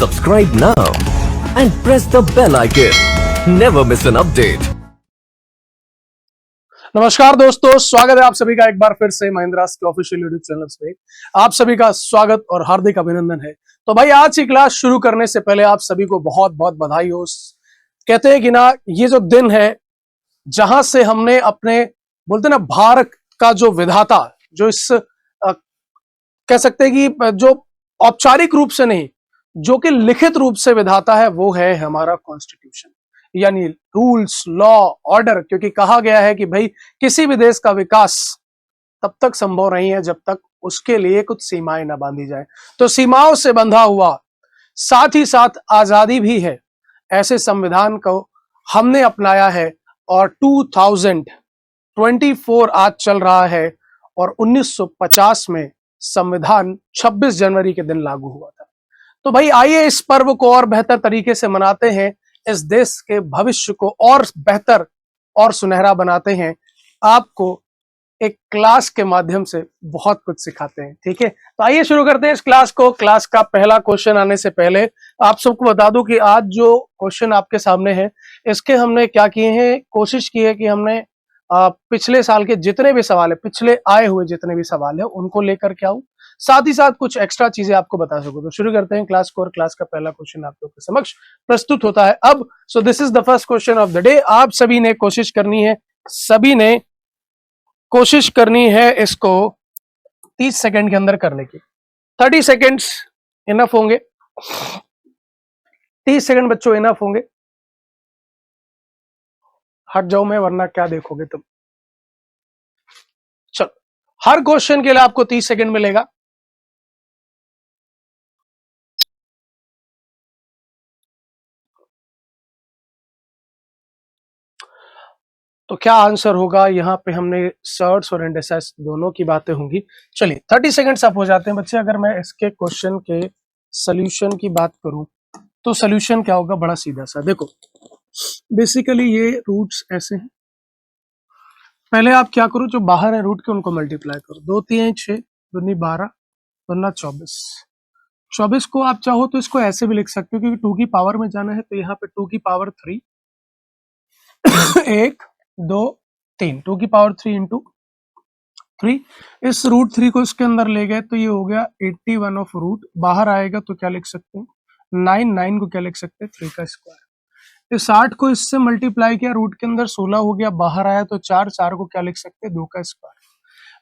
Subscribe now and press the bell icon. Never miss an update. नमस्कार दोस्तों, स्वागत है आप सभी का एक बार फिर से महिंद्रा के ऑफिशियल यूट्यूब चैनल पे। आप सभी का स्वागत और हार्दिक अभिनंदन है। तो भाई आज की क्लास शुरू करने से पहले आप सभी को बहुत बहुत बधाई हो। कहते हैं कि ना, ये जो दिन है जहां से हमने अपने बोलते ना भारत का जो विधाता, जो इस कह सकते हैं कि जो औपचारिक रूप से नहीं, जो कि लिखित रूप से विधाता है, वो है हमारा कॉन्स्टिट्यूशन, यानी रूल्स, लॉ, ऑर्डर। क्योंकि कहा गया है कि भाई किसी भी देश का विकास तब तक संभव नहीं है जब तक उसके लिए कुछ सीमाएं ना बांधी जाए। तो सीमाओं से बंधा हुआ साथ ही साथ आजादी भी है। ऐसे संविधान को हमने अपनाया है और 2024 आज चल रहा है और 1950 में संविधान 26 जनवरी के दिन लागू हुआ था। तो भाई आइए इस पर्व को और बेहतर तरीके से मनाते हैं, इस देश के भविष्य को और बेहतर और सुनहरा बनाते हैं, आपको एक क्लास के माध्यम से बहुत कुछ सिखाते हैं। ठीक है, तो आइए शुरू करते हैं इस क्लास को। क्लास का पहला क्वेश्चन आने से पहले आप सबको बता दूं कि आज जो क्वेश्चन आपके सामने है, इसके हमने क्या किए हैं, कोशिश की है कि हमने पिछले साल के जितने भी सवाल है, पिछले आए हुए जितने भी सवाल है, उनको लेकर के आऊं, साथ ही साथ कुछ एक्स्ट्रा चीजें आपको बता सकूं। तो शुरू करते हैं क्लास को, और क्लास का पहला क्वेश्चन आप लोग के समक्ष प्रस्तुत होता है अब। सो this is the first question of the day. आप सभी ने कोशिश करनी है, इसको 30 सेकंड के अंदर करने की। 30 सेकंड्स इनफ होंगे, 30 सेकंड बच्चों इनफ होंगे। हट जाओ मैं, वरना क्या देखोगे तुम। चलो, हर क्वेश्चन के लिए आपको 30 सेकंड मिलेगा। तो क्या आंसर होगा, यहाँ पे हमने सर्ट्स और इंडेसेस दोनों की बातें होंगी। चलिए 30 सेकंड्स आप हो जाते हैं बच्चे। अगर मैं इसके क्वेश्चन के सॉल्यूशन की बात करूं तो सॉल्यूशन क्या होगा, बड़ा सीधा सा। देखो बेसिकली ये रूट्स ऐसे हैं। पहले आप क्या करो, जो बाहर है रूट के उनको मल्टीप्लाई करो। 2 3 6 दूनी 12 दूना 24। 24 को आप चाहो तो इसको ऐसे भी लिख सकते हो, क्योंकि 2 की पावर में जाना है तो यहाँ पे 2 की पावर 3 1 2 3, 2 की पावर 3 इंटू 3। इस रूट 3 को इसके अंदर ले गए तो ये हो गया 81 ऑफ रूट। बाहर आएगा तो क्या लिख सकते हैं, 9, 9 को क्या लिख सकते हैं, 3 का स्क्वायर। इस 60 को इससे मल्टीप्लाई किया, रूट के अंदर 16 हो गया, बाहर आया तो 4, 4 को क्या लिख सकते हैं, 2 का स्क्वायर।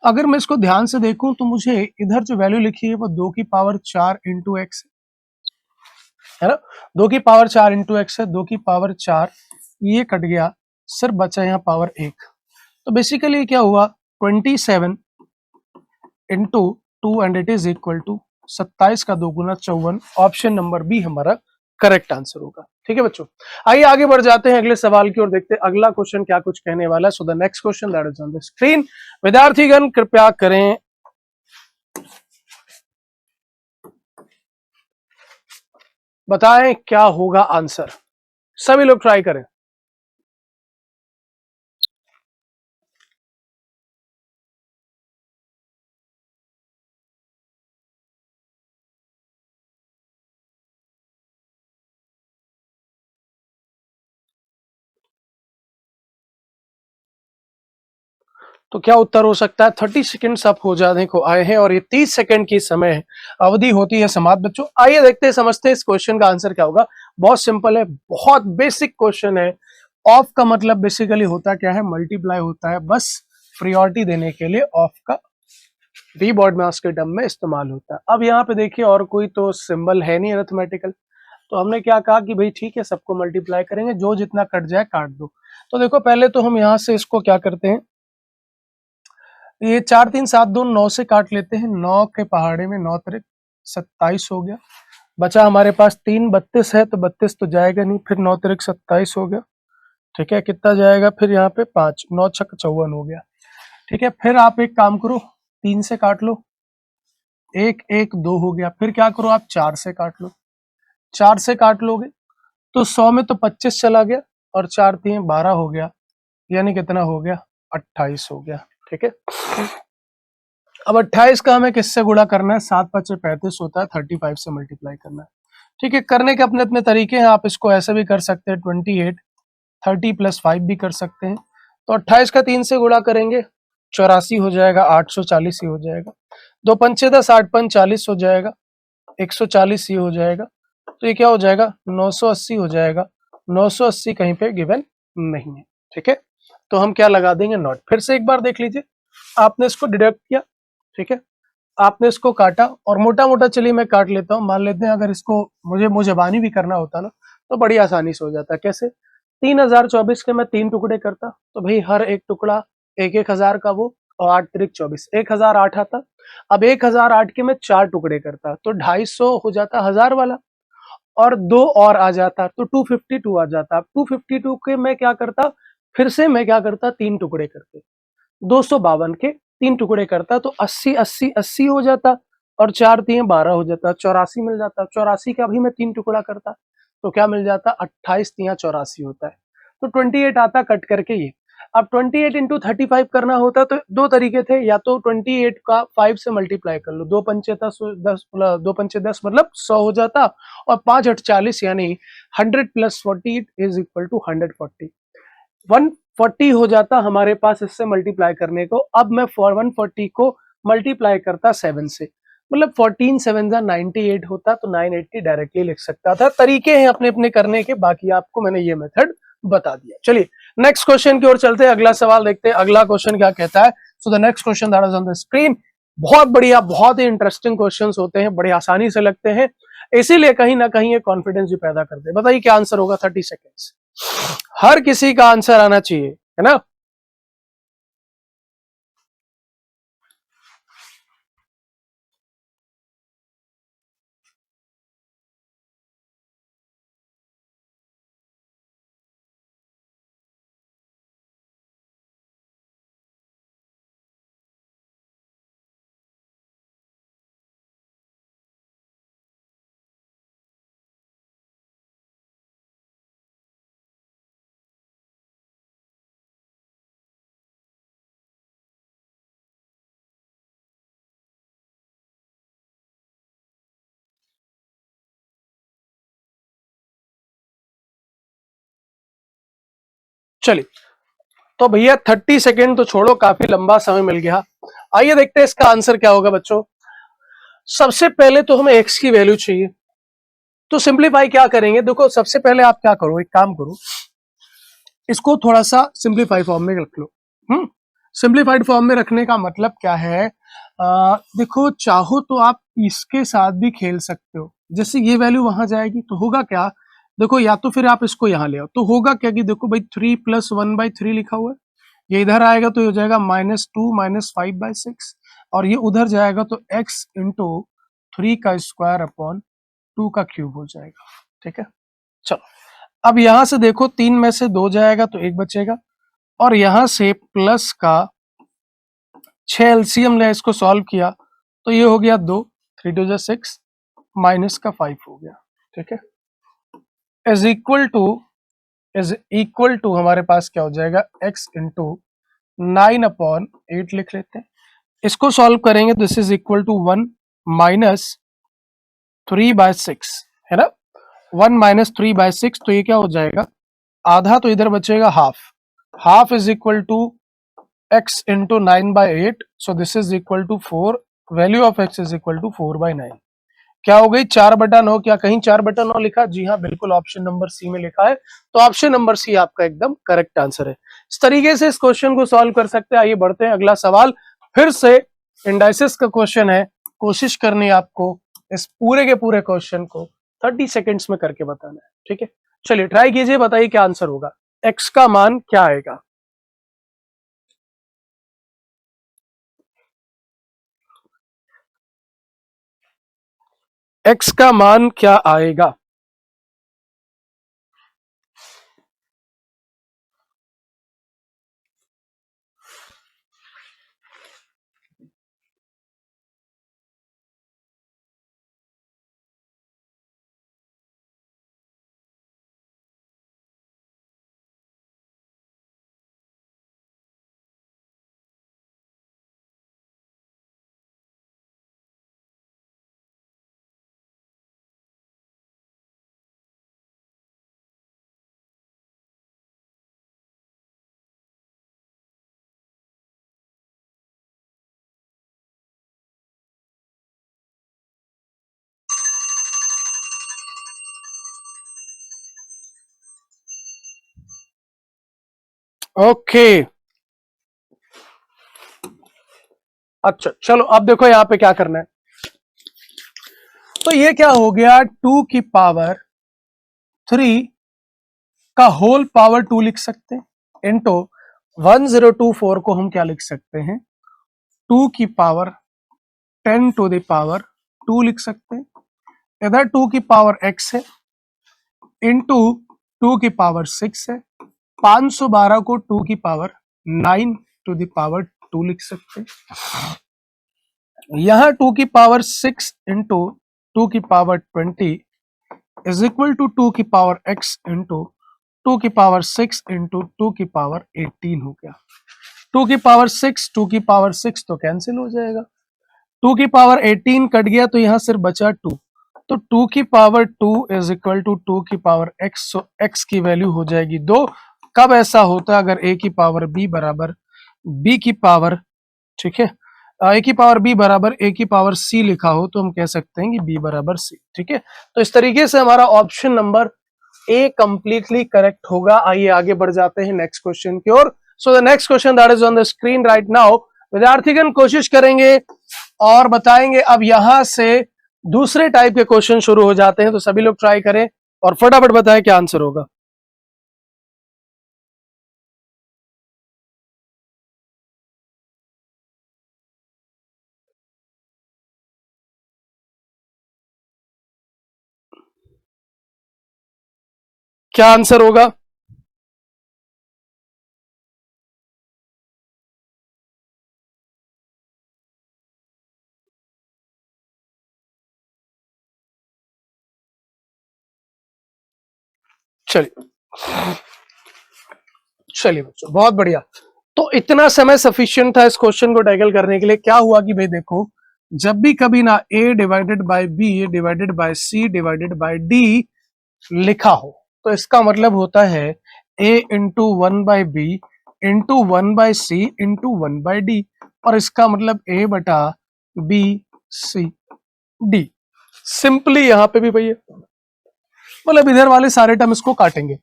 अगर मैं इसको ध्यान से देखूं तो मुझे इधर जो वैल्यू लिखी है वो 2 की पावर 4 इंटू एक्स है ना। 2 की पावर 4 इंटू एक्स है, 2 की पावर 4, ये कट गया, सिर्फ बचा यहाँ पावर 1। तो बेसिकली क्या हुआ, 27 into 2 and it is equal to 27 का 2 गुना 54। ऑप्शन नंबर बी हमारा करेक्ट आंसर होगा। ठीक है बच्चों, आइए आगे बढ़ जाते हैं अगले सवाल की ओर, देखते हैं अगला क्वेश्चन क्या कुछ कहने वाला है। So the next question that is on the screen. विद्यार्थीगण कृपया करें, बताएं क्या होगा आंसर। सभी लोग ट्राई करें। तो क्या उत्तर हो सकता है। 30 सेकंड्स आप हो जाने को आए हैं और ये 30 सेकंड की समय अवधि होती है समाप्त बच्चों। आइए देखते हैं, समझते हैं इस क्वेश्चन का आंसर क्या होगा। बहुत सिंपल है, बहुत बेसिक क्वेश्चन है। ऑफ का मतलब बेसिकली होता क्या है, मल्टीप्लाई होता है। बस प्रायोरिटी देने के लिए ऑफ का वी बोर्ड मास के टर्म में इस्तेमाल होता है। अब यहाँ पे देखिए और कोई तो सिंबल है नहीं अरिथमेटिकल, तो हमने क्या कहा कि भाई ठीक है, सबको मल्टीप्लाई करेंगे, जो जितना कट जाए काट दो। तो देखो पहले तो हम यहाँ से इसको क्या करते हैं, ये 4 3 7 2 9 से काट लेते हैं। 9 के पहाड़े में 9 त्रिक 27 हो गया। बचा हमारे पास 3, 32 है, तो 32 तो जाएगा नहीं, फिर 9 त्रिक 27 हो गया। ठीक है, कितना जाएगा फिर यहाँ पे 5, 9 छक 54 हो गया। ठीक है, फिर आप एक काम करो, 3 से काट लो, 1 1 2 हो गया। फिर क्या करो आप 4 से काट लो, 4 से काट लोगे तो 100 में तो 25 चला गया और 4 3 12 हो गया, यानी कितना हो गया, 28 हो गया। ठीक है, अब 28 का हमें किससे गुणा करना है, 7 5 35 होता है, 35 से मल्टीप्लाई करना है। ठीक है, करने के अपने अपने तरीके हैं, आप इसको ऐसे भी कर सकते हैं 28, 30 + 5 भी कर सकते हैं। तो 28 का 3 से गुणा करेंगे 84 हो जाएगा, 840 ही हो जाएगा। 2 पंचे 10, 8 पंच 40 हो जाएगा, 140 ही हो जाएगा। तो ये क्या हो जाएगा 980 हो जाएगा। 980 कहीं पे गिवन नहीं है। ठीक है, तो हम क्या लगा देंगे नॉट। फिर से एक बार देख लीजिए, आपने इसको डिडक्ट किया, ठीक है, आपने इसको काटा और मोटा मोटा चलिए मैं काट लेता हूँ। मान लेते हैं अगर इसको मुझे जबानी भी करना होता ना तो बड़ी आसानी से हो जाता। कैसे, 3024 के मैं 3 टुकड़े करता तो भाई हर एक टुकड़ा 1,000 का वो, और 8 त्रिक 24, 1008 आता। अब 1008 के मैं 4 टुकड़े करता तो 250 हो जाता 1000 वाला, और 2 और आ जाता तो 252 आ जाता। अब 252 के मैं क्या करता, फिर से मैं क्या करता 3 टुकड़े करते, 252 के 3 टुकड़े करता तो 80 80 80 हो जाता, और 4 3 12 हो जाता, 84 मिल जाता। 84 का भी मैं 3 टुकड़ा करता तो क्या मिल जाता, 28 3 84 होता है। तो 28 आता कट करके ये। अब 28 इंटू 35 करना होता तो दो तरीके थे, या तो 28 का 5 से मल्टीप्लाई कर लो, 2 पंचे 10 10 2 पंचे 10 मतलब 100 हो जाता, और 5 8 40 यानी 100 + 40 इज इक्वल टू 140। 140 हो जाता हमारे पास इससे मल्टीप्लाई करने को। अब मैं 140 को मल्टीप्लाई करता 7 से, मतलब 14 7 जा 98 होता, तो 980 डायरेक्टली लिख सकता था। तरीके हैं अपने अपने करने के, बाकी आपको मैंने ये मेथड बता दिया। चलिए नेक्स्ट क्वेश्चन की ओर चलते हैं, अगला सवाल देखते हैं। अगला क्वेश्चन क्या कहता है, so the next question that is on the screen. बहुत बढ़िया, बहुत ही इंटरेस्टिंग क्वेश्चंस होते हैं, बड़े आसानी से लगते हैं, इसीलिए कहीं ना कहीं ये कॉन्फिडेंस भी पैदा करते हैं। बताइए क्या आंसर होगा 30 सेकेंड्स, हर किसी का आंसर आना चाहिए, है ना। चलिए, तो भैया 30 सेकेंड तो छोड़ो, काफी लंबा समय मिल गया। आइए देखते हैं इसका आंसर क्या होगा बच्चों। सबसे पहले तो हमें x की वैल्यू चाहिए, तो सिंप्लीफाई क्या करेंगे, देखो सबसे पहले आप क्या करो, एक काम करो, इसको थोड़ा सा सिंप्लीफाई फॉर्म में रख लो। सिंप्लीफाइड फॉर्म में रखने का मतलब क्या है, देखो चाहो तो आप इसके साथ भी खेल सकते हो। जैसे ये वैल्यू वहां जाएगी तो होगा क्या, देखो या तो फिर आप इसको यहां ले आओ, तो होगा क्या कि देखो भाई 3 + 1/3 लिखा हुआ है, ये इधर आएगा तो ये हो जाएगा -2 -5/6, और ये उधर जाएगा तो x इंटू 3 का स्क्वायर अपॉन 2 का क्यूब हो जाएगा। ठीक है, चलो अब यहां से देखो 3 में से 2 जाएगा तो 1 बचेगा, और यहां से प्लस का 6 एलसीएम ने इसको सॉल्व किया तो ये हो गया 2, 3 2 जा 6, माइनस का 5 हो गया। ठीक है, इज इक्वल टू हमारे पास क्या हो जाएगा, x इंटू 9/8 लिख लेते हैं। इसको सॉल्व करेंगे, दिस इज इक्वल टू 1 -3/6, है ना। 1 -3/6, तो ये क्या हो जाएगा, आधा तो इधर बचेगा half, half is equal to x into 9/8, so this is equal to 4, value of x is equal to 4/9। क्या हो गई 4/9, क्या कहीं 4/9 लिखा, जी हाँ बिल्कुल ऑप्शन नंबर सी में लिखा है, तो ऑप्शन नंबर सी आपका एकदम करेक्ट आंसर है। इस तरीके से इस क्वेश्चन को सॉल्व कर सकते हैं। आइए बढ़ते हैं, अगला सवाल फिर से इंडाइसिस का क्वेश्चन है। कोशिश करनी है आपको इस पूरे के पूरे क्वेश्चन को 30 सेकेंड्स में करके बताना है। ठीक है, चलिए ट्राई कीजिए, बताइए क्या आंसर होगा, एक्स का मान क्या आएगा। एक्स का मान क्या आएगा। ओके, अच्छा चलो अब देखो यहां पे क्या करना है। तो ये क्या हो गया, 2 की पावर 3 का होल पावर 2 लिख सकते हैं इंटू 1024 को हम क्या लिख सकते हैं, 2 की पावर 10 टू द पावर 2 लिख सकते हैं। इधर 2 की पावर x है इंटू 2 की पावर 6 है। 512 को 2 की पावर 9 टू द पावर 2 लिख सकते हैं। यहां 2 की पावर 6 इंटू 2 की पावर 20 इज इक्वल टू 2 की पावर x इंटू 2 की पावर 6 इंटू 2 की पावर 18 हो गया। 2 की पावर 6 2 की पावर 6 तो कैंसिल हो जाएगा, 2 की पावर 18 कट गया तो यहां सिर्फ बचा 2। तो 2 की पावर 2 इज इक्वल टू 2 की पावर x, सो x की वैल्यू हो जाएगी 2। कब ऐसा होता है, अगर a की पावर b बराबर b की पावर, ठीक है, a की पावर b बराबर a की पावर c लिखा हो तो हम कह सकते हैं कि b बराबर c। ठीक है, तो इस तरीके से हमारा option number A completely correct होगा। आइए आगे बढ़ जाते हैं नेक्स्ट क्वेश्चन की ओर। So the next question that is on the screen right now. विद्यार्थीगण कोशिश करेंगे और बताएंगे। अब यहां से दूसरे टाइप के क्वेश्चन शुरू हो जाते हैं, तो सभी लोग ट्राई करें और फटाफट बताएं क्या आंसर होगा। क्या आंसर होगा? चलिए चलिए बच्चों, बहुत बढ़िया। तो इतना समय सफिशिएंट था इस क्वेश्चन को टैकल करने के लिए। क्या हुआ कि भाई देखो, जब भी कभी ना a divided by b divided by c divided by d लिखा हो तो इसका मतलब होता है a into 1/b into 1/c into 1/d, और इसका मतलब a बटा b c d। सिंपली यहां पे भी भैया मतलब इधर वाले सारे टर्म इसको काटेंगे।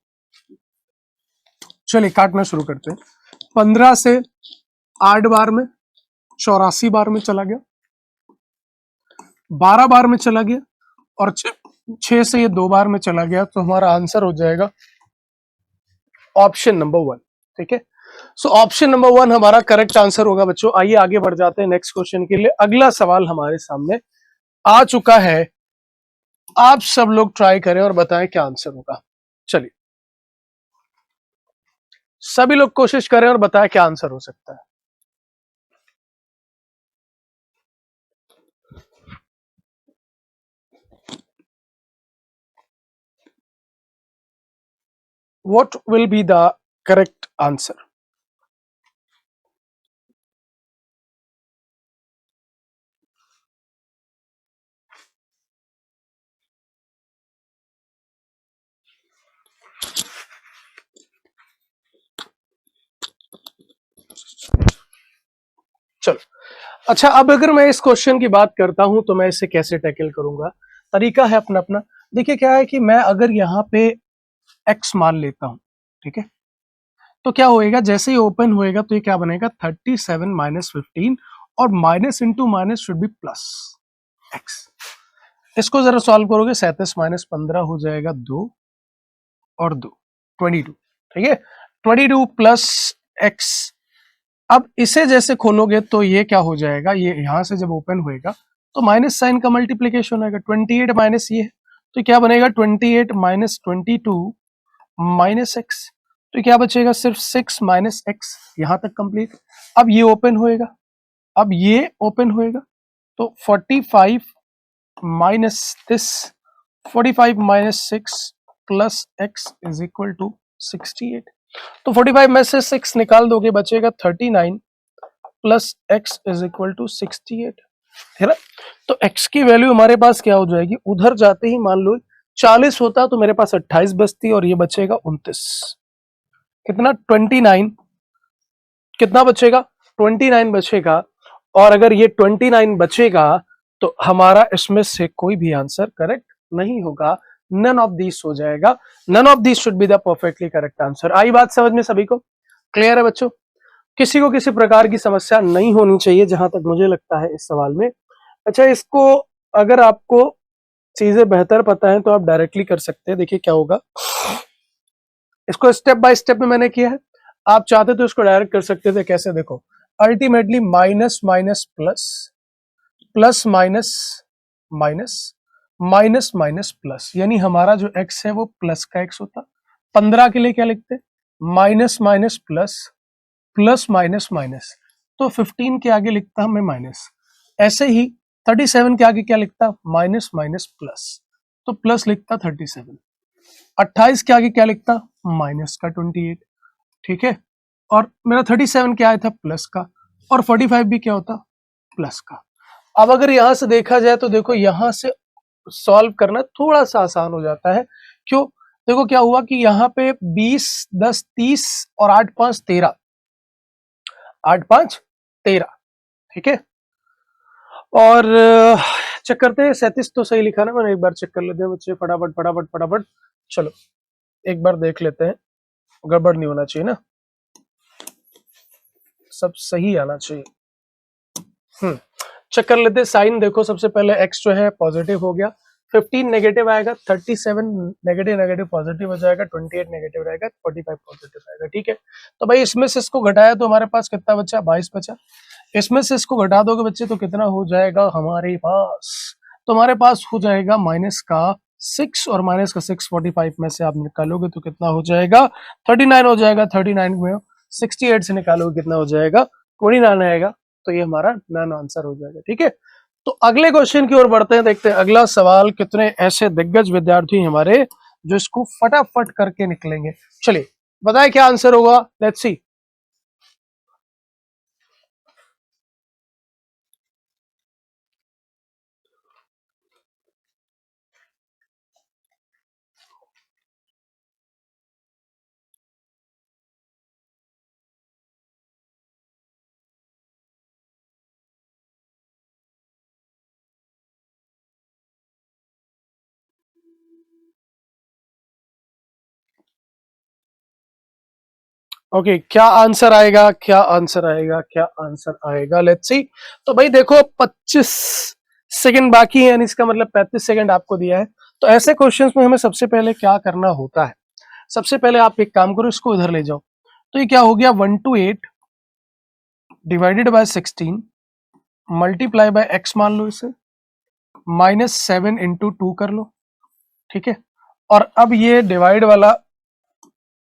चलिए काटना शुरू करते हैं। 15 से 8 बार में 84 बार में चला गया, 12 बार में चला गया, और 6 से ये 2 बार में चला गया, तो हमारा आंसर हो जाएगा ऑप्शन नंबर 1। ठीक है, सो ऑप्शन नंबर 1 हमारा करेक्ट आंसर होगा बच्चों। आइए आगे बढ़ जाते हैं नेक्स्ट क्वेश्चन के लिए। अगला सवाल हमारे सामने आ चुका है, आप सब लोग ट्राई करें और बताएं क्या आंसर होगा। चलिए सभी लोग कोशिश करें और बताएं क्या आंसर हो सकता है। What will be the correct answer? चलो अच्छा, अब अगर मैं इस क्वेश्चन की बात करता हूं तो मैं इसे कैसे टैकल करूंगा, तरीका है अपना अपना। देखिए क्या है कि मैं अगर यहाँ पे x मान लेता हूं, ठीक है, तो क्या होएगा, जैसे ही ओपन होएगा तो ये क्या बनेगा 37 माइनस 15, और minus into minus should be plus x। इसको जरा सॉल्व करोगे, 37 माइनस 15 हो जाएगा 2 और 2 22। ठीक है, 22 प्लस x। अब इसे जैसे खोलोगे तो ये क्या हो जाएगा, ये यहां से जब ओपन होएगा तो माइनस साइन का मल्टीप्लीकेशन होगा, 28 माइनस ये, तो क्या बनेगा 28 माइनस 22 माइनस एक्स। तो क्या बचेगा, सिर्फ 6 माइनस एक्स। यहां तक कंप्लीट। अब ये ओपन होएगा, अब ये ओपन होएगा, तो 45 minus this, 45 minus 6 plus x is equal to 68। तो 45 में से 6 निकाल दोगे, बचेगा 39 plus x is equal to 68, है ना। तो x की वैल्यू हमारे पास क्या हो जाएगी, उधर जाते ही मान लो 40 होता तो मेरे पास 28 बचती, और ये बचेगा 29। कितना 29, कितना बचेगा 29 बचेगा। और अगर ये 29 बचेगा तो हमारा इसमें से कोई भी आंसर करेक्ट नहीं होगा, नन ऑफ दिस हो जाएगा। None of this should be the perfectly correct answer. आई बात समझ में सभी को? क्लियर है बच्चों? किसी को किसी प्रकार की समस्या नहीं होनी चाहिए जहां तक मुझे लगता है इस सवाल में। अच्छा, इसको अगर आपको चीजें बेहतर पता है तो आप डायरेक्टली कर सकते हैं। देखिए क्या होगा, इसको स्टेप बाय स्टेप में मैंने किया है, आप चाहते तो इसको डायरेक्ट कर सकते थे। कैसे? देखो, ultimately minus minus plus, plus minus minus, minus minus plus, यानी हमारा जो x है वो प्लस का x होता। 15 के लिए क्या लिखते? Minus minus plus, plus minus minus, तो 15 के आगे लिखता मैं माइनस। ऐसे ही 37 के आगे क्या लिखता? माइनस माइनस प्लस, तो प्लस लिखता 37। 28 के आगे क्या लिखता? माइनस का 28। ठीक है, और मेरा 37 क्या आया था? प्लस का, और 45 भी क्या होता? प्लस का। अब अगर यहां से देखा जाए तो देखो, यहां से सॉल्व करना थोड़ा सा आसान हो जाता है। क्यों? देखो क्या हुआ कि यहाँ पे 20, 10, 30 और 8, 5, 13, 8, 5, 13। ठीक है, और चेक करते हैं। 37 तो सही लिखा ना मैंने? एक बार चेक कर लेते हैं बच्चे, फटाफट फटाफट फटाफट। चलो एक बार देख लेते हैं, गड़बड़ नहीं होना चाहिए ना, सब सही आना चाहिए। चेक कर लेते हैं। साइन देखो, सबसे पहले x जो है पॉजिटिव हो गया, 15 नेगेटिव आएगा, 37 नेगेटिव नेगेटिव पॉजिटिव हो जाएगा, 28 नेगेटिव रहेगा, 45 पॉजिटिव आएगा। ठीक है, तो भाई इसमें से इसको घटाया तो हमारे पास कितना बचा? 22 बचा। इसमें से इसको घटा दोगे बच्चे तो कितना हो जाएगा हमारे पास? तो हमारे पास हो जाएगा माइनस का 6, और माइनस का 6 45 में से आप निकालोगे तो कितना हो जाएगा? 39 हो जाएगा। 39 में 68 से निकालोगे कितना हो जाएगा? 29 आएगा। तो ये हमारा नन आंसर हो जाएगा। ठीक है, तो अगले क्वेश्चन की ओर बढ़ते हैं। देखते हैं अगला सवाल, कितने ऐसे दिग्गज विद्यार्थी हमारे जो इसको फटाफट करके निकलेंगे। चलिए बताएं क्या आंसर होगा, लेट्स सी। ओके, क्या आंसर आएगा? क्या आंसर आएगा? क्या आंसर आएगा? Let's see. तो भाई देखो 25 सेकंड बाकी है, यानी इसका मतलब 35 सेकंड आपको दिया है। तो ऐसे क्वेश्चंस में हमें सबसे पहले क्या करना होता है? सबसे पहले आप एक काम करो, इसको इधर ले जाओ। तो ये क्या हो गया? 128 divided by 16 multiply by x मान लो इसे, -7 इंटू 2 कर लो। ठीक है, और अब ये डिवाइड वाला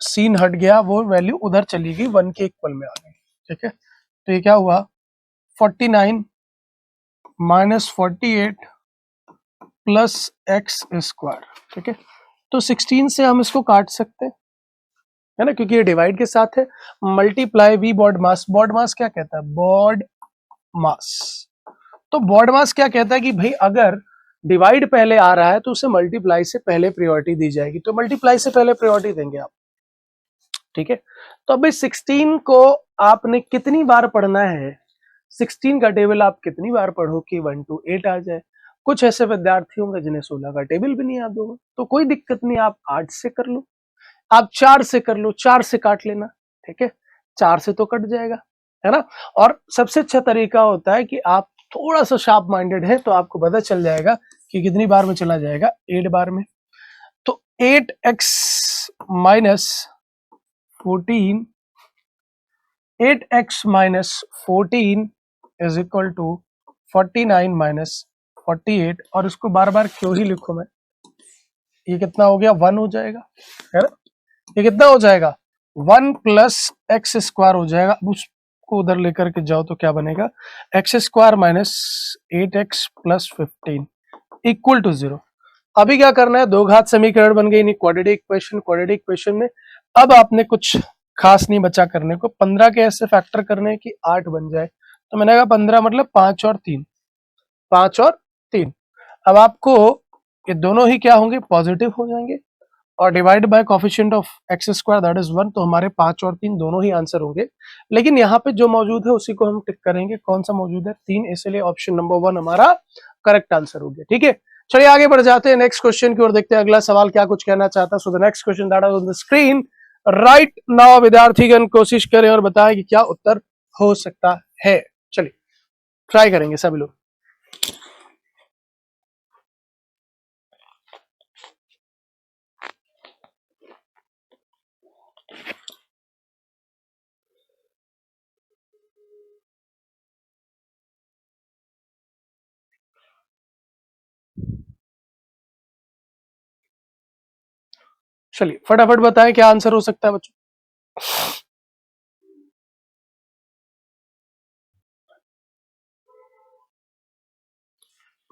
सीन हट गया, वो वैल्यू उधर चली गई, 1 के इक्वल में आ गई। ठीक है, तो ये क्या हुआ? 49 माइनस 48 प्लस एक्स स्क्वायर। ठीक है, तो 16 से हम इसको काट सकते हैं, है ना, क्योंकि ये डिवाइड के साथ है। Multiply we BODMAS, BODMAS क्या कहता है? BODMAS. तो बॉड मास क्या कहता है कि भाई अगर डिवाइड पहले आ रहा है तो उसे मल्टीप्लाई से पहले प्रायोरिटी दी जाएगी, तो मल्टीप्लाई से पहले प्रायोरिटी देंगे आप। ठीक है, तो अभी 16 को आपने कितनी बार पढ़ना है? 16 का टेबल आप कितनी बार पढ़ो कि 1 to 8 आ जाए? कुछ ऐसे विद्यार्थी होंगे जिन्हें 16 का टेबल भी नहीं याद होगा, तो कोई दिक्कत नहीं, आप 8 से कर लो, आप 4 से कर लो, 4 से काट लेना। ठीक है, 4 से तो कट जाएगा, है ना। और सबसे अच्छा तरीका होता है कि आप थोड़ा सा शार्प माइंडेड है तो आपको पता चल जाएगा कि कितनी बार में चला जाएगा, 8 बार में। तो 8x minus 14, 8x minus 14 is equal to 49 minus 48, और इसको बार बार क्यों ही लिखूं मैं? ये कितना हो गया? 1 हो जाएगा, है ना। ये कितना हो जाएगा? 1 प्लस एक्स स्क्वायर हो जाएगा। अब उसको उधर लेकर के जाओ तो क्या बनेगा? X square minus 8x plus 15 equal to 0। अभी क्या करना है? दो घात समीकरण बन गई, क्वाड्रेटिक इक्वेशन। क्वाड्रेटिक इक्वेशन में अब आपने कुछ खास नहीं बचा करने को। 15 के ऐसे फैक्टर करने की 8 बन जाए, तो मैंने कहा 15 मतलब 5 और 3, 5 और 3। अब आपको ये दोनों ही क्या होंगे? पॉजिटिव हो जाएंगे, और divide by coefficient of x square that is 1, तो हमारे 5 और 3 दोनों ही आंसर होंगे। लेकिन यहाँ पे जो मौजूद है उसी को हम टिक करेंगे। कौन सा मौजूद है? 3, इसलिए ऑप्शन नंबर 1 हमारा करेक्ट आंसर हो गया। ठीक है, चलिए आगे बढ़ जाते हैं नेक्स्ट क्वेश्चन की ओर। देखते हैं अगला सवाल क्या कुछ कहना चाहता है। So the next question that is on the screen right now विद्यार्थीगण कोशिश करें और बताएं कि क्या उत्तर हो सकता है। चलिए ट्राई करेंगे सभी लोग। चलिए फटाफट बताएं क्या आंसर हो सकता है बच्चों।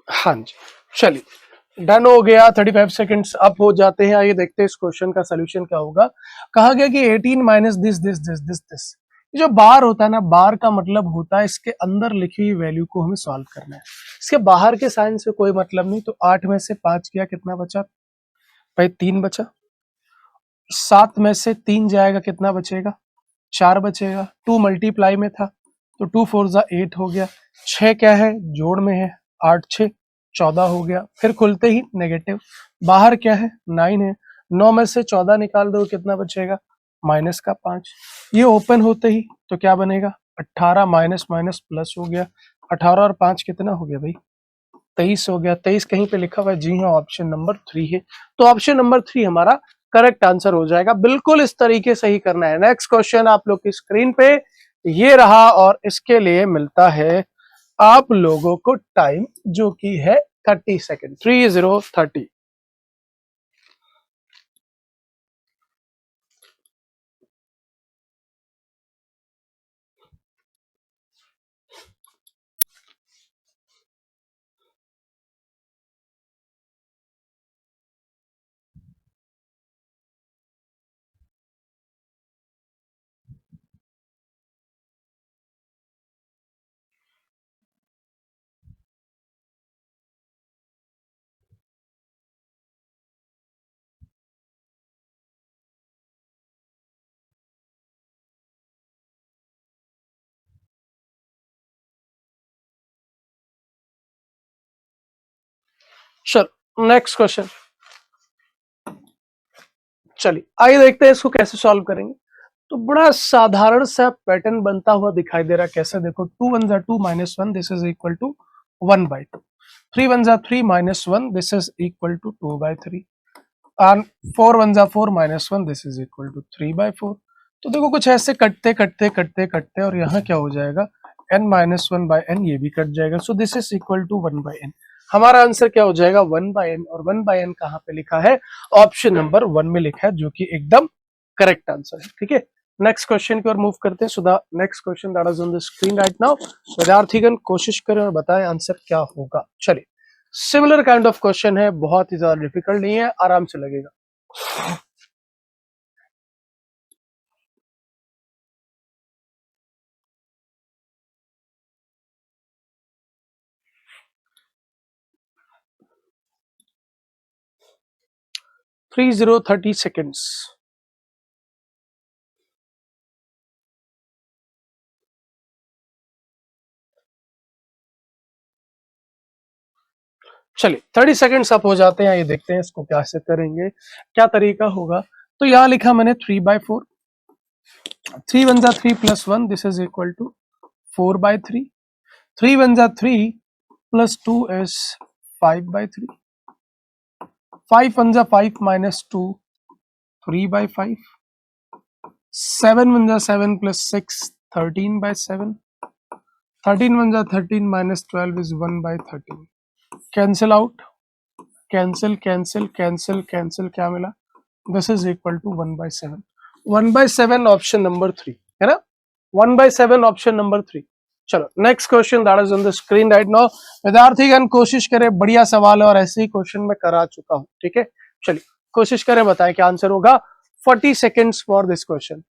हाँ जी, चलिए डन हो गया। 35 सेकंड्स अप हो जाते हैं। आइए देखते हैं इस क्वेश्चन का सोल्यूशन क्या होगा। कहा गया कि 18 minus this this this this this, जो बार होता है ना, बार का मतलब होता है इसके अंदर लिखी हुई वैल्यू को हमें सॉल्व करना है, इसके बाहर के साइन से कोई मतलब नहीं। तो 8 में से 5 गया, कितना बचा भाई? 3 बचा। 7 में से 3 जाएगा, कितना बचेगा? 4 बचेगा। 2 मल्टीप्लाई में था तो 2 4 जा 8 हो गया। 6 क्या है? जोड़ में है। 8 6 14 हो गया। फिर खुलते ही नेगेटिव, बाहर क्या है? 9 है। 9 में से 14 निकाल दो, कितना बचेगा? माइनस का 5। ये ओपन होते ही तो क्या बनेगा? 18 माइनस माइनस प्लस हो गया। 18 और 5 कितना हो गया भाई? 23 हो गया। 23 कहीं पे लिखा हुआ है? जी हाँ, ऑप्शन नंबर 3 है। तो ऑप्शन नंबर 3 हमारा करेक्ट आंसर हो जाएगा। बिल्कुल इस तरीके से ही करना है। नेक्स्ट क्वेश्चन आप लोग की स्क्रीन पे ये रहा और इसके लिए मिलता है आप लोगों को टाइम, जो कि है 30 सेकेंड। 30 चलो नेक्स्ट क्वेश्चन। चलिए आइए देखते हैं इसको कैसे सॉल्व करेंगे। तो बड़ा साधारण सा पैटर्न बनता हुआ दिखाई दे रहा है। कैसे? देखो, 2 1 जा 2 minus 1, this is equal to 1/2। 3 1 जा 3 minus 1, this is equal to 2/3। And 4 1 जा 4 minus 1, this is equal to 3/4। तो देखो कुछ ऐसे कटते कटते कटते कटते और यहाँ क्या हो जाएगा? n माइनस 1/n, ये भी कट जाएगा। So this is equal to 1/n। हमारा आंसर क्या हो जाएगा? 1/n। और 1/n कहाँ पे लिखा है? ऑप्शन नंबर 1 में लिखा है, जो कि एकदम करेक्ट आंसर है। ठीक है, नेक्स्ट क्वेश्चन की ओर मूव करते हैं। So the next question that is on the screen right now. विद्यार्थीगण कोशिश करें और बताएं आंसर क्या होगा। चलिए, सिमिलर काइंड ऑफ क्वेश्चन है, बहुत ही ज्यादा डिफिकल्ट नहीं है, आराम से लगेगा। 30 सेकेंड्स। चलिए 30 सेकेंड्स अप हो जाते हैं। ये देखते हैं इसको कैसे करेंगे, क्या तरीका होगा। तो यहां लिखा मैंने 3/4। 3 1 जा 3 plus 1, this is equal to 4/3। 3 1 जा 3 प्लस 2 इज 5/3। 5 1 जा 5 माइनस 2, 3/5। 7 1 जा 7 प्लस 6, 13/7। 13 1 जा 13 minus 12 is 1/13। Cancel out, cancel cancel cancel cancel, क्या मिला? This is equal to 1/7। 1/7 option number 3 है ना? 1/7 ऑप्शन नंबर 3। चलो next question that is on the screen right now. विद्यार्थीगण कोशिश करें, बढ़िया सवाल है और ऐसे ही क्वेश्चन मैं करा चुका हूं। ठीक है, चलिए कोशिश करें, बताएं क्या आंसर होगा। 40 seconds for this question.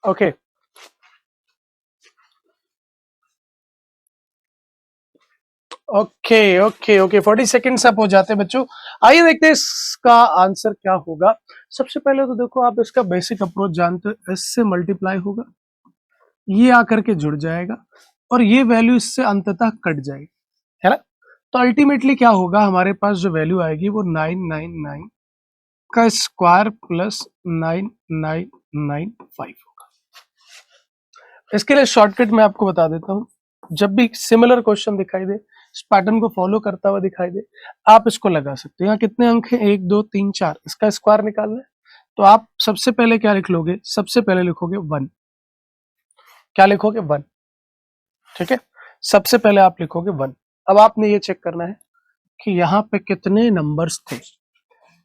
Okay, okay okay okay 40 seconds up हो जाते हैं बच्चों। आइए देखते हैं इसका आंसर क्या होगा। सबसे पहले तो देखो आप इसका बेसिक अप्रोच जानते हो, इससे मल्टीप्लाई होगा, ये आकर के जुड़ जाएगा और ये वैल्यू इससे अंततः कट जाएगी, है ना। तो अल्टीमेटली क्या होगा, हमारे पास जो वैल्यू आएगी वो 999 का स्क्वायर प्लस 9995 होगा। इसके लिए शॉर्टकट मैं आपको बता देता हूं, जब भी सिमिलर क्वेश्चन दिखाई दे, इस पैटर्न को फॉलो करता हुआ दिखाई दे, आप इसको लगा सकते हो। यहाँ कितने अंक हैं, 1 2 3 4, इसका स्क्वायर निकालना है। तो आप सबसे पहले क्या लिख लोगे, सबसे पहले लिखोगे 1। क्या लिखोगे, 1। ठीक है, सबसे पहले आप लिखोगे 1। अब आपने ये चेक करना है कि यहाँ पे कितने नंबर्स थे,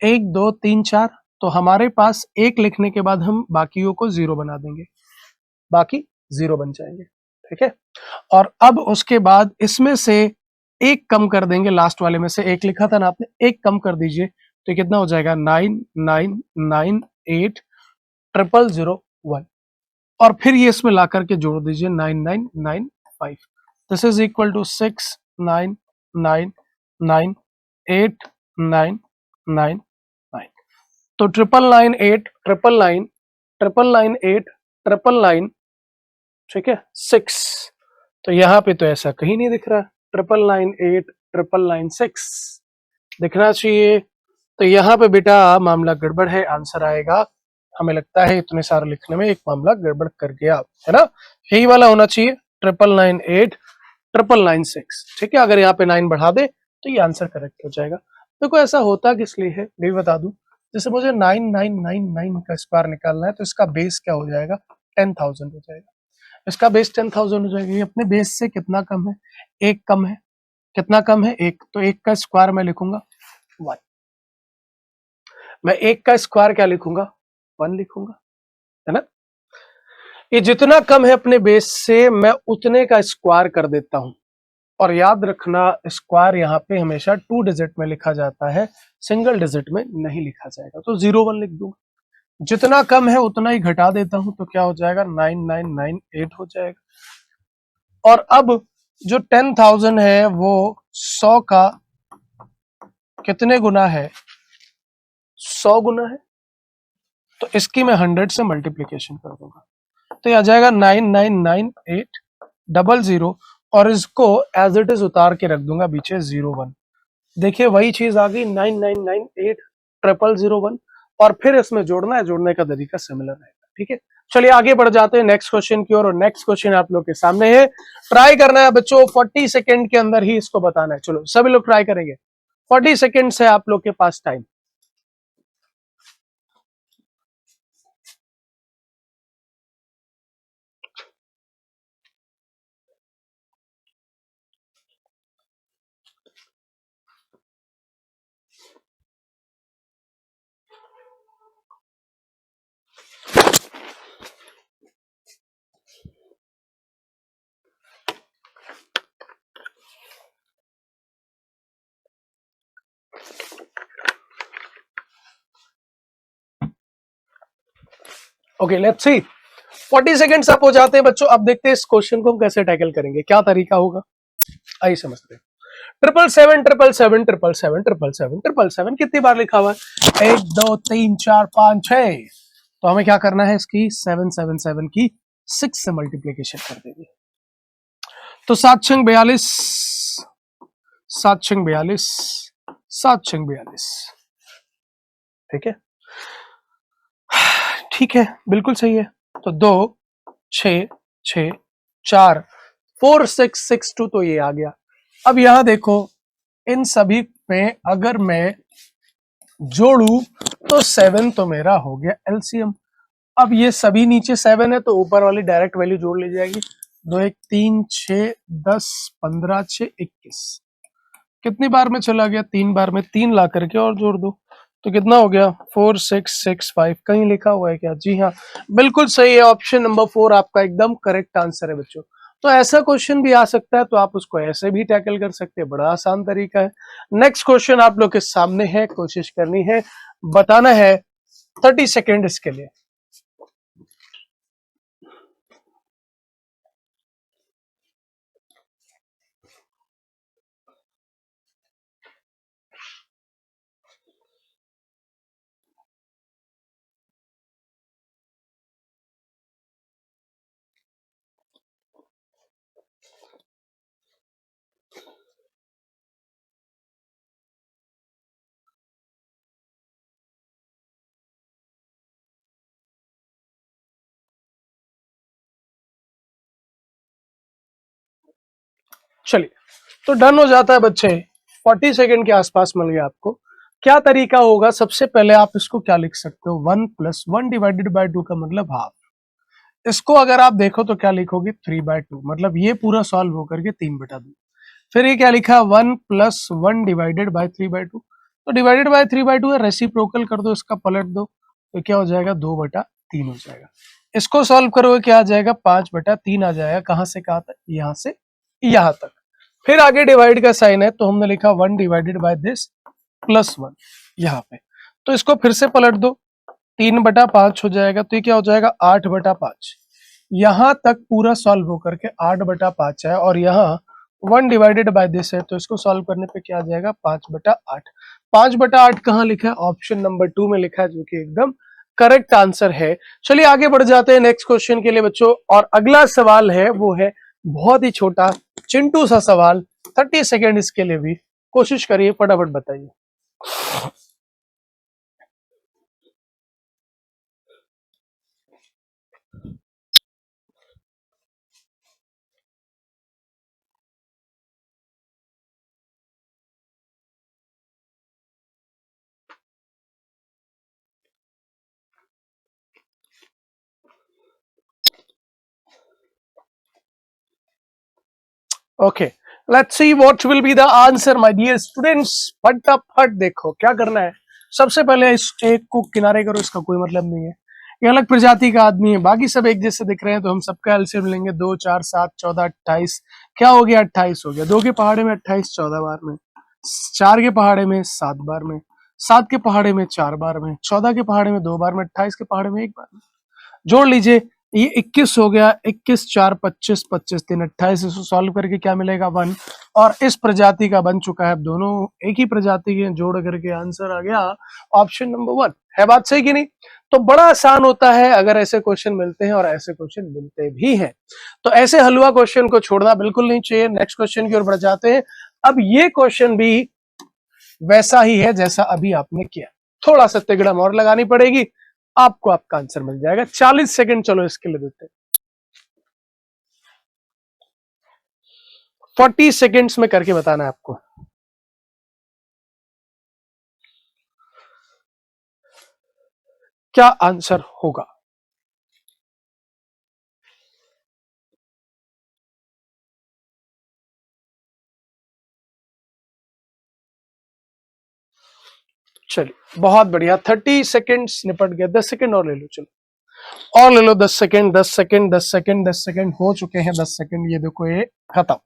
1 2 3 4। तो हमारे पास एक लिखने के बाद हम बाकियों को 0 बना देंगे, बाकी 0 बन जाएंगे। ठीक है, और अब उसके बाद इसमें से एक कम कर देंगे, लास्ट वाले में से एक लिखा था ना आपने, एक कम कर दीजिए, तो ये कितना हो जाएगा, 99980001। और फिर ये इसमें ला करके जोड़ दीजिए 9995। This is equal to 699989999। तो 999 999 999 999, ठीक है, 6। तो यहाँ पे तो ऐसा कहीं नहीं दिख रहा, 999 999 दिखना चाहिए। तो यहाँ पे बेटा मामला गड़बड़ है, आंसर आएगा, हमें लगता है इतने सारे लिखने में एक मामला गड़बड़ कर गया, है ना। यही वाला होना चाहिए, 999 999 ठीक है। अगर यहाँ पे 9 बढ़ा दे तो ये आंसर करेक्ट हो जाएगा। देखो ऐसा होता किस लिए है, मैं भी बता दूं। जैसे मुझे 9999 का स्क्वायर निकालना है, तो इसका बेस क्या हो जाएगा, 10,000 हो जाएगा। इसका बेस 10,000 हो जाएगा। ये अपने बेस से कितना कम है, एक कम है। कितना कम है, एक। तो एक का स्क्वायर मैं लिखूंगा 1। मैं एक का स्क्वायर क्या लिखूंगा, 1 लिखूंगा, है ना। ये जितना कम है अपने बेस से, मैं उतने का स्क्वायर कर देता हूं। और याद रखना, स्क्वायर यहाँ पे हमेशा 2 डिजिट में लिखा जाता है, सिंगल डिजिट में नहीं लिखा जाएगा। तो 01 लिख दूंगा, जितना कम है उतना ही घटा देता हूं, तो क्या हो जाएगा, 9998 हो जाएगा। और अब जो 10,000 है वो 100 का कितने गुना है, 100 गुना है। तो इसकी मैं 100 से मल्टीप्लीकेशन कर दूंगा, तो ये आ जाएगा 9998000। और इसको एज इट इज उतार के रख दूंगा पीछे 01। देखिए वही चीज आ गई, 999800001। और फिर इसमें जोड़ना है, जोड़ने का तरीका सिमिलर रहेगा। ठीक है, चलिए आगे बढ़ जाते हैं नेक्स्ट क्वेश्चन की ओर। और नेक्स्ट क्वेश्चन आप लोग के सामने है, ट्राई करना है बच्चों, 40 सेकेंड के अंदर ही इसको बताना है। चलो सभी लोग ट्राई करेंगे, 40 सेकेंड है आप लोग के पास time. Okay let's see, 40 seconds up हो जाते हैं बच्चों। अब देखते हैं इस क्वेश्चन को हम कैसे टैकल करेंगे, क्या तरीका होगा, आइए समझते हैं। 77777777777 कितनी बार लिखा हुआ है, 1 2 3 4 5 6। तो हमें क्या करना है, इसकी 777 की 6 से मल्टीप्लीकेशन कर देंगे। तो 7×42 7×42 7×42, ठीक है, ठीक है, बिल्कुल सही है। तो 2 6 6 4 4 6 6 2, तो ये आ गया। अब यहां देखो, इन सभी में अगर मैं जोड़ू तो 7 तो मेरा हो गया एलसीएम। अब ये सभी नीचे 7 है, तो ऊपर वाली डायरेक्ट वैल्यू जोड़ ली जाएगी। 2 1 3 6 10 15 6 21। कितनी बार में चला गया, 3 बार में, 3 ला करके और जोड़ दो, तो कितना हो गया, 4 6 6 5। कहीं लिखा हुआ है क्या, जी हाँ बिल्कुल सही है, ऑप्शन नंबर 4 आपका एकदम करेक्ट आंसर है बच्चों। तो ऐसा क्वेश्चन भी आ सकता है, तो आप उसको ऐसे भी टैकल कर सकते हैं, बड़ा आसान तरीका है। नेक्स्ट क्वेश्चन आप लोग के सामने है, कोशिश करनी है, बताना है, 30 सेकेंड इसके लिए। चलिए, तो डन हो जाता है बच्चे। 40 सेकंड के आसपास मिल गया आपको। क्या तरीका होगा, सबसे पहले आप इसको क्या लिख सकते हो, 1 + 1 डिवाइडेड बाय 2 का मतलब हाफ। इसको अगर आप देखो तो क्या लिखोगे, 3/2, मतलब ये पूरा सॉल्व होकर के 3/2। फिर ये क्या लिखा, 1 + 1 डिवाइडेड बाय 3/2। तो डिवाइडेड बाय 3/2 है, रेसिप्रोकल कर दो, इसका पलट दो, तो क्या हो जाएगा, 2/3 हो जाएगा। इसको सॉल्व करोगे क्या आ जाएगा, 5/3 आ जाएगा। कहां से कहां तक, यहां से यहां तक। फिर आगे डिवाइड का साइन है, तो हमने लिखा 1 डिवाइडेड बाय दिस +1 यहाँ पे। तो इसको फिर से पलट दो, 3/5 हो जाएगा। तो ये क्या हो जाएगा, 8/5। यहां तक पूरा सॉल्व होकर के 8/5 है, और यहाँ 1 डिवाइडेड बाय दिस है, तो इसको सॉल्व करने पे क्या आ जाएगा, 5/8। 5/8 कहाँ लिखा है, ऑप्शन नंबर 2 में लिखा है, जो कि एकदम करेक्ट आंसर है। चलिए आगे बढ़ जाते हैं नेक्स्ट क्वेश्चन के लिए बच्चों। और अगला सवाल है वो है बहुत ही छोटा चिंटू सा सवाल, 30 सेकेंड इसके लिए भी कोशिश करिए, फटाफट बताइए। Okay, let's see what will be the answer my dear students. फटाफट देखो क्या करना है। सबसे पहले इस एक को किनारे करो, इसका कोई मतलब नहीं है, ये अलग प्रजाति का आदमी है, बाकी सब एक जैसे दिख रहे हैं, तो हम सबका एलसीएम लेंगे। 2 4 7 14 28, क्या हो गया, 28 हो गया। 2 के पहाड़े में 28 14 बार में, 4 के पहाड़े में 7 बार में, 7 के पहाड़े में 4 बार में, 14 के पहाड़े में 2 बार में, 28 के पहाड़े में 1 बार में। जोड़ लीजिए, ये 21 हो गया। 21 4 25, 25 3 28। इसको सॉल्व करके क्या मिलेगा, 1। और इस प्रजाति का बन चुका है, दोनों एक ही प्रजाति के जोड़ करके आंसर आ गया ऑप्शन नंबर 1। है बात सही कि नहीं? तो बड़ा आसान होता है अगर ऐसे क्वेश्चन मिलते हैं, और ऐसे क्वेश्चन मिलते भी हैं। तो ऐसे हलवा क्वेश्चन को छोड़ना बिल्कुल नहीं चाहिए। नेक्स्ट क्वेश्चन की ओर बढ़ जाते हैं। अब ये क्वेश्चन भी वैसा ही है जैसा अभी आपने किया, थोड़ा सा तिगड़म और लगानी पड़ेगी, आपको आपका आंसर मिल जाएगा। 40 सेकंड चलो इसके लिए देते हैं, 40 सेकंड्स में करके बताना है आपको। क्या आंसर होगा। चलिए बहुत बढ़िया, 30 सेकंड्स निपट गया। 10 सेकंड और ले लो, चलो और ले लो 10 सेकंड, 10 सेकंड, 10 सेकंड, 10 सेकंड हो चुके हैं। 10 सेकंड, ये देखो ये खत्म।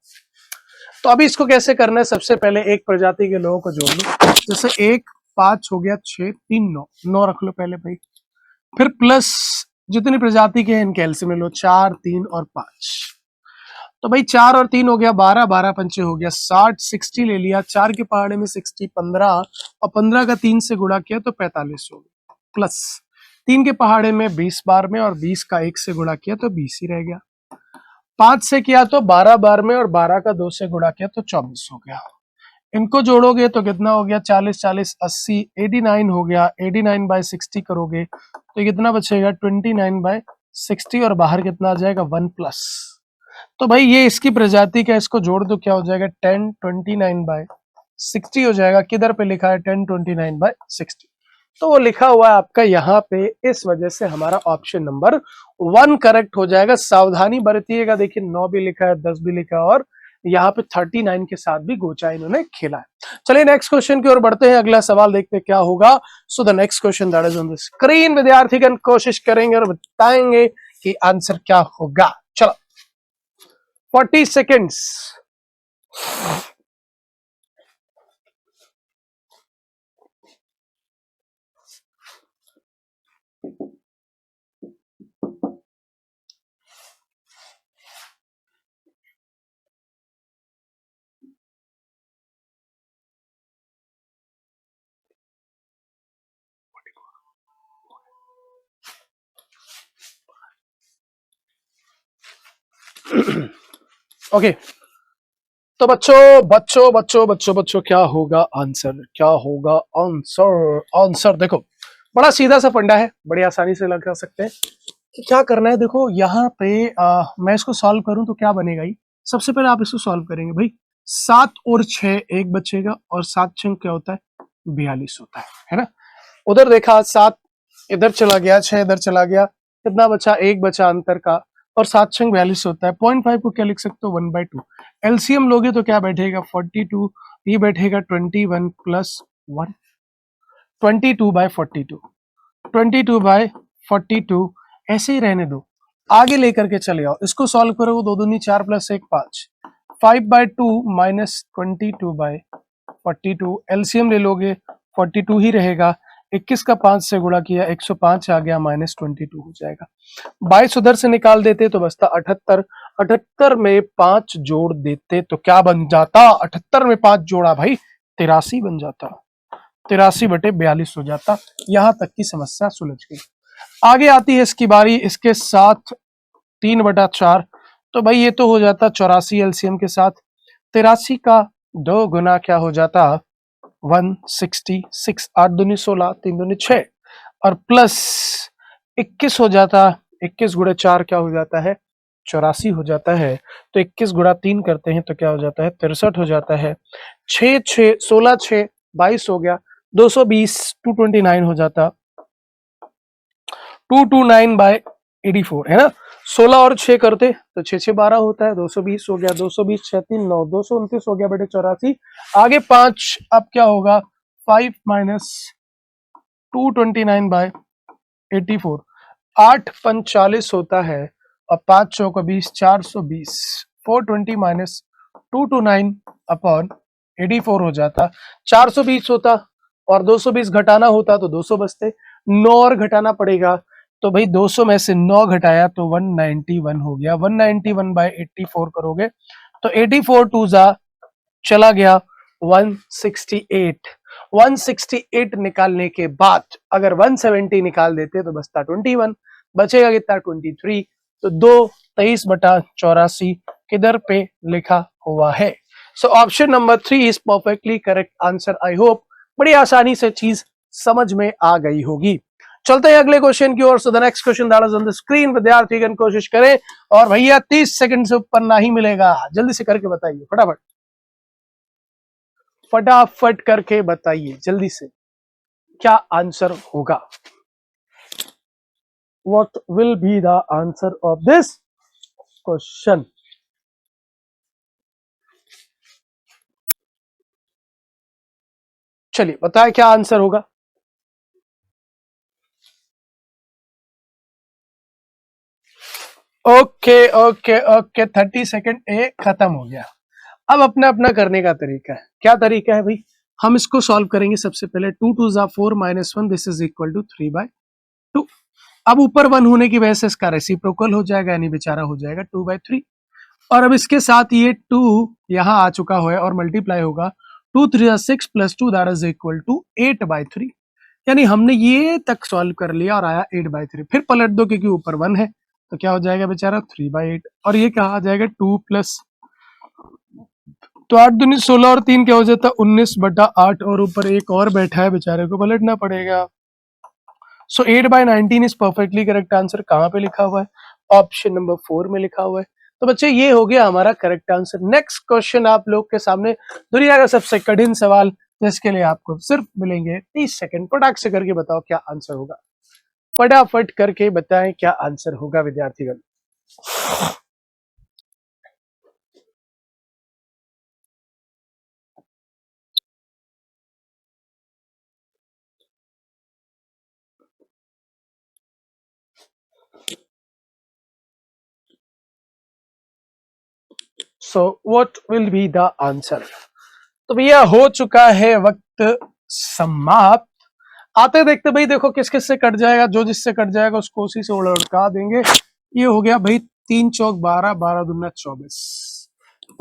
तो अभी इसको कैसे करना है, सबसे पहले एक प्रजाति के लोगों को जोड़ लो। जैसे 1 5 हो गया, 6 3 9, 9 रख लो पहले भाई। फिर प्लस जितनी प्रजाति के हैं इनके एलसीएम ले लो, 4 3 और 5। तो भाई 4 और 3 हो गया 12, 12 पंचे हो गया 60, 60 ले लिया। 4 के पहाड़े में 60, 15, और 15 का 3 से गुणा किया तो 45 हो गया। प्लस 3 के पहाड़े में 20 बार में, और 20 का 1 से गुणा किया तो 20 ही रह गया। 5 से किया तो 12 बार में, और 12 का 2 से गुणा किया तो 24 हो गया। इनको जोड़ोगे तो कितना हो गया, 40 40 80, 89 हो गया। 89/60 करोगे तो कितना बचेगा, 29/60, और बाहर कितना आ जाएगा, 1+। तो भाई ये इसकी प्रजाति का, इसको जोड़ दो, क्या हो जाएगा, 1029/60 हो जाएगा। किधर पे लिखा है, 1029/60, तो वो लिखा हुआ है आपका यहाँ पे, इस वजह से हमारा ऑप्शन नंबर 1 करेक्ट हो जाएगा। सावधानी बरतिएगा, देखिए 9 भी लिखा है, 10 भी लिखा है, और यहाँ पे 39 के साथ भी गोचा इन्होंने खेला है। चलिए नेक्स्ट क्वेश्चन की ओर बढ़ते हैं, अगला सवाल देखते हैं क्या होगा। So the next question that is on the screen. विद्यार्थीगण कोशिश करेंगे और बताएंगे कि आंसर क्या होगा। चलो 40 सेकेंड्स। ओके, तो बच्चों बच्चों बच्चों बच्चों बच्चों क्या होगा आंसर, क्या होगा आंसर। आंसर देखो बड़ा सीधा सा फंडा है, बड़ी आसानी से लगा सकते हैं कि क्या करना है। देखो यहाँ पे मैं इसको सॉल्व करूं तो क्या बनेगा, ही सबसे पहले आप इसको सॉल्व करेंगे भाई, 7 और 6 एक बचेगा और 7 6 क्या होता है 42 होता है ना। उधर देखा 7 इधर चला गया, 6 इधर चला गया, कितना बचा, एक बचा अंतर का, और 7 6 42 होता है। 0.5 को क्या लिख सकते हो 1/2। एलसीएम लोगे तो क्या बैठेगा 42, ये बैठेगा 21 प्लस 1, 22/42, 22/42 ऐसे ही रहने दो, आगे लेकर के चले आओ, इसको सॉल्व करो, 2 दूनी 4 प्लस 1 5, 5/2 माइनस 22/42, एलसीएम ले लोगे 42 ही रहेगा, 21 का 5 से गुणा किया 105 आ गया, माइनस 22 हो जाएगा। 22 उधर से निकाल देते तो बचता 78, 78 में 5 जोड़ देते तो क्या बन जाता, 78 में 5 जोड़ा भाई 83 बन जाता, 83/42 हो जाता। यहां तक की समस्या सुलझ गई। आगे आती है इसकी बारी, इसके साथ 3/4, तो भाई ये तो हो जाता 84 एलसीएम के साथ, 83 का 2 गुना क्या हो जाता 166, 8 दूनी 16, 3 दूनी 6, और प्लस 21 हो जाता, 21 गुणे 4 क्या हो जाता है 84 हो जाता है, तो 21 गुणा 3 करते हैं तो क्या हो जाता है 63 हो जाता है, 6 6 16 6 22 हो गया, 220 229 हो जाता, 229/84 है ना। 16 और 6 करते तो 6 6 12 होता है, 220 हो गया, 220 6 3 9, 229 हो गया बेटे 84, आगे 5, अब क्या होगा 5 माइनस 229/84, 8 45 होता है, और 5 चौका 20, 420, 420 माइनस 229/84 हो जाता, 420 होता और 220 घटाना होता तो 200 बचते, 9 और घटाना पड़ेगा, तो भाई 200 में से 9 घटाया तो 191 हो गया, 191/84 करोगे तो 84 2 जा चला गया 168, 168 निकालने के बाद अगर 170 निकाल देते तो बचता 21, बचेगा कितना 23, तो 2 23/84 किधर पे लिखा हुआ है। So option number 3 is perfectly correct answer. I hope बड़ी आसानी से चीज समझ में आ गई होगी। चलते हैं अगले क्वेश्चन की ओर। So the next question that is on the screen, विद्यार्थीगण कोशिश करें, और भैया 30 सेकंड से ऊपर ना ही मिलेगा, जल्दी से करके बताइए, फटाफट फटाफट करके बताइए जल्दी से, क्या आंसर होगा, what will be the answer of this question. चलिए बताएं क्या आंसर होगा। ओके ओके ओके, 30 सेकंड ए खत्म हो गया। अब अपना अपना करने का तरीका है, क्या तरीका है भाई, हम इसको सॉल्व करेंगे। सबसे पहले 2 2 जा 4 minus 1, this is equal to 3/2। अब ऊपर 1 होने की वजह से इसका रेसिप्रोकल हो जाएगा, यानी बेचारा हो जाएगा 2/3, और अब इसके साथ ये 2 यहां आ चुका है और मल्टीप्लाई होगा, 2 3 6 plus 2 that is equal to 8/3, यानी हमने ये तक सॉल्व कर लिया और आया 8/3। फिर पलट दो क्योंकि ऊपर 1 है, तो क्या हो जाएगा बेचारा 3/8, और ये कहा आ जाएगा 2 प्लस, तो 8 दूनी 16 और 3 क्या हो जाता 19/8, और ऊपर एक और बैठा है बेचारे को पलटना पड़ेगा। सो 8/19 इज परफेक्टली करेक्ट आंसर। कहां पे लिखा हुआ है, ऑप्शन नंबर 4 में लिखा हुआ है। तो बच्चे ये हो गया हमारा करेक्ट आंसर। नेक्स्ट क्वेश्चन आप लोग के सामने, दुनिया का सबसे कठिन सवाल, जिसके लिए आपको सिर्फ मिलेंगे 30 सेकंड। फटाक से करके बताओ क्या आंसर होगा, फटाफट करके बताएं क्या आंसर होगा विद्यार्थीगण। So what will be the answer. तो भैया हो चुका है वक्त समाप्त। आते देखते भाई, देखो किस किस से कट जाएगा, जो जिससे कट जाएगा उसको उसी से लड़का देंगे। ये हो गया भाई 3 चौक 12, 12 दूना 24,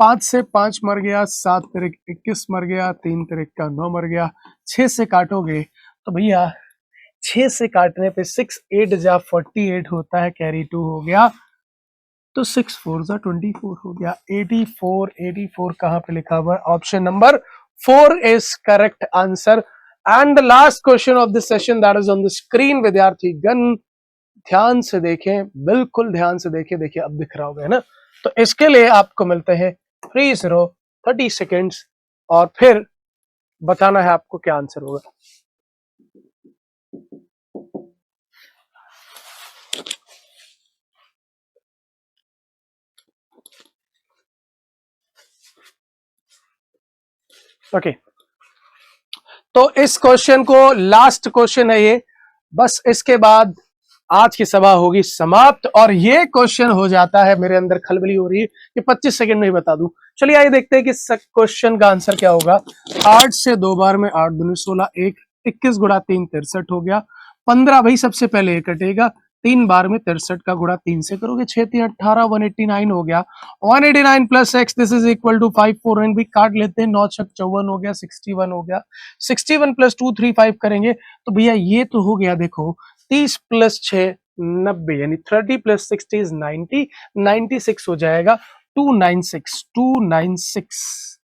5 से 5 मर गया, 7 तिरिक 21 मर गया, 3 तिरिक का 9 मर गया, 6 से काटोगे तो भैया 6 से काटने पे 6 8 जा 48 होता है, कैरी 2 हो गया, तो 6 4 जा 24 हो गया, 84। 84 कहां पे लिखा हुआ है, option number 4 is correct answer. And the last question of this session that is on the screen विद्यार्थी गण, ध्यान से देखें, बिल्कुल ध्यान से देखें। देखिए अब दिख रहा होगा, है ना। तो इसके लिए आपको मिलते हैं 30 सेकेंड्स और फिर बताना है आपको क्या आंसर होगा। ओके, तो इस क्वेश्चन को लास्ट क्वेश्चन है ये, बस इसके बाद आज की सभा होगी समाप्त। और ये क्वेश्चन हो जाता है, मेरे अंदर खलबली हो रही है कि 25 सेकंड में ही बता दूं। चलिए आइए देखते हैं कि क्वेश्चन का आंसर क्या होगा। 8 से 2 बार में 8 दूनी 16, 21 गुणा 3 63 हो गया। 15 भाई सबसे पहले ये कटेगा, 3 बार में 63 का गुणा 3 से करोगे, 6 3 18, 189 हो गया। 189 plus x this is equal to 5 भी काट लेते हैं, 9 6 54 हो गया, 61 हो गया। 61 प्लस 2 35 करेंगे तो भैया ये तो हो गया, देखो 30 प्लस 6 90, यानी 30 प्लस 60 इज 90, 96 हो जाएगा। 296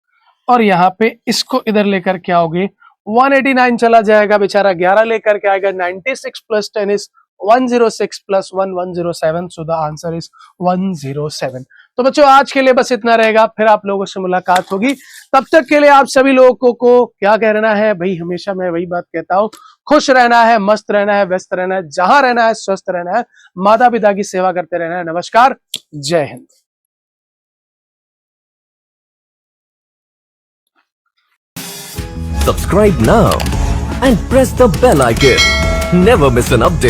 और यहाँ पे इसको इधर लेकर के आओगे, 189 चला जाएगा, बेचारा 11 लेकर के आएगा। 96 plus 10 is 106 plus 1 107, so the answer is 107। तो बच्चों आज के लिए बस इतना रहेगा, फिर आप लोगों से मुलाकात होगी। तब तक के लिए आप सभी लोगों को क्या कहना है भाई, हमेशा मैं वही बात कहता हूँ, खुश रहना है, मस्त रहना है, व्यस्त रहना है, जहां रहना है स्वस्थ रहना है, माता पिता की सेवा करते रहना है। नमस्कार, जय Hind. Subscribe now and press the bell icon. Never miss an update.